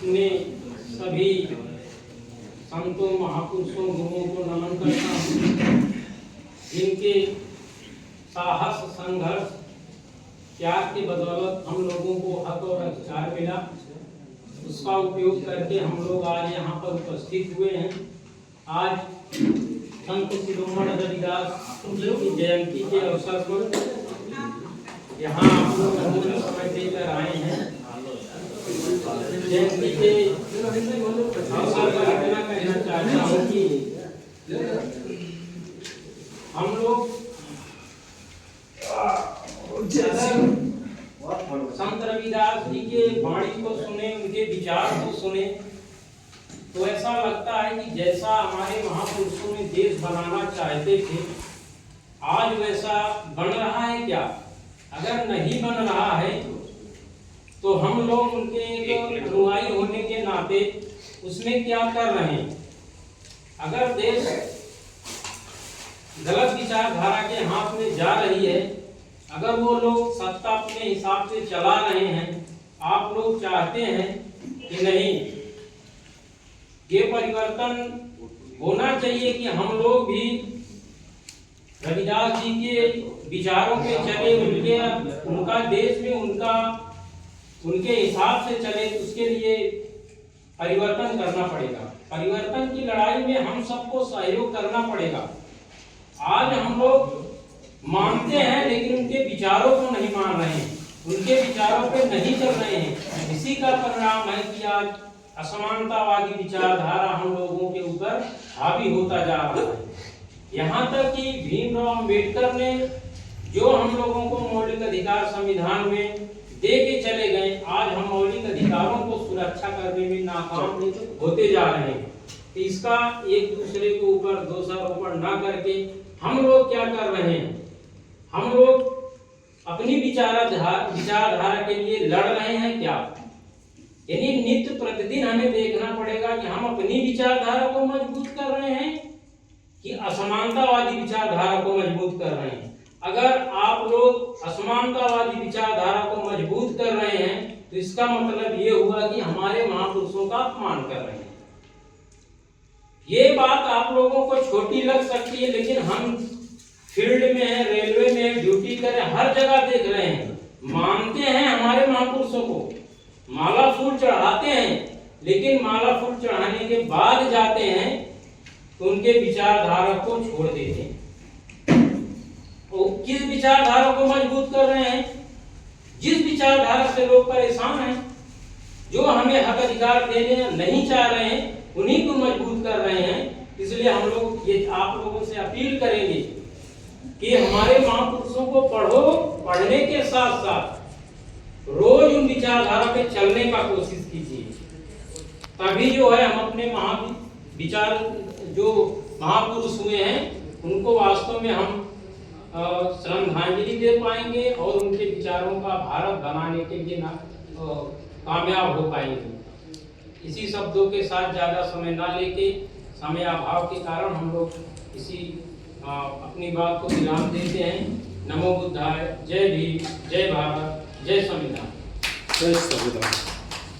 अपने सभी संतों महापुरुषों गुरुओं को नमन करता हूँ, जिनके साहस संघर्ष त्याग की बदौलत हम लोगों को हक और अधिकार मिला। उसका उपयोग करके हम लोग आज यहाँ पर उपस्थित हुए हैं। आज संत शिरोमणि रविदास जी की जयंती के अवसर पर यहाँ आप लोग अमूल्य समय देकर आए हैं। जयंती के अवसर पर इतना कहना चाहता हूँ कि हम लोग संत रविदास जी के वाणी को सुने, उनके विचार को सुने, तो ऐसा लगता है कि जैसा हमारे महापुरुषों ने देश बनाना चाहते थे, आज वैसा बन रहा है क्या? अगर नहीं बन रहा है तो हम लोग उनके एक अनुयायी होने के नाते उसमें क्या कर रहे हैं? अगर देश गलत विचारधारा के हाथ में जा रही है, अगर वो लोग सत्ता अपने हिसाब से चला रहे हैं, आप लोग चाहते हैं कि नहीं, ये परिवर्तन होना चाहिए कि हम लोग भी रविदास जी के विचारों पे चले, उनका देश में उनके हिसाब से चले, तो उसके लिए परिवर्तन करना पड़ेगा। परिवर्तन की लड़ाई में हम सबको सहयोग करना पड़ेगा। आज हम लोग मानते हैं लेकिन उनके विचारों को नहीं मान रहे हैं, उनके विचारों पे नहीं चल रहे हैं। इसी का परिणाम है कि आज असमानतावादी विचारधारा हम लोगों के ऊपर हावी होता जा रहा है। यहाँ तक कि भीमराव अंबेडकर ने जो हम लोगों को मौलिक अधिकार संविधान में दे के चले गए, आज हम मौलिक अधिकारों को सुरक्षा करने में नाकाम होते जा रहे हैं। तो इसका एक दूसरे के ऊपर दोषारोपण न करके हम लोग क्या कर रहे हैं? हम लोग अपनी विचारधारा के लिए लड़ रहे हैं क्या? यानी नित्य प्रतिदिन हमें देखना पड़ेगा कि हम अपनी विचारधारा को मजबूत कर रहे हैं कि असमानतावादी विचारधारा को मजबूत कर रहे हैं। अगर आप लोग असमानतावादी विचारधारा को मजबूत कर रहे हैं तो इसका मतलब ये हुआ कि हमारे महापुरुषों का अपमान कर रहे हैं। ये बात आप लोगों को छोटी लग सकती है, लेकिन हम फील्ड में है, रेलवे में ड्यूटी करें, हर जगह देख रहे हैं, मानते हैं हमारे महापुरुषों को, माला फूल चढ़ाते हैं, लेकिन माला फूल चढ़ाने के बाद जाते हैं तो उनके विचारधारा को छोड़ देते हैं। तो किस विचारधारा को मजबूत कर रहे हैं? जिस विचारधारा से लोग परेशान हैं, जो हमें हक अधिकार देने नहीं चाह रहे हैं, उन्हीं को मजबूत कर रहे हैं। इसलिए हम लोग ये आप लोगों से अपील करेंगे कि हमारे महापुरुषों को पढ़ो, पढ़ने के साथ साथ रोज उन विचारधारा पे चलने का कोशिश कीजिए। तभी जो है हम अपने विचार जो महापुरुष हुए हैं उनको वास्तव में हम श्रद्धांजलि दे पाएंगे और उनके विचारों का भारत बनाने के लिए कामयाब हो पाएंगे। इसी शब्दों के साथ ज़्यादा समय ना लेके, समय अभाव के कारण हम लोग इसी अपनी बात को विराम देते हैं। नमो बुद्धाय। जय भीम, जय भारत, जय संविधान। जय संविधान।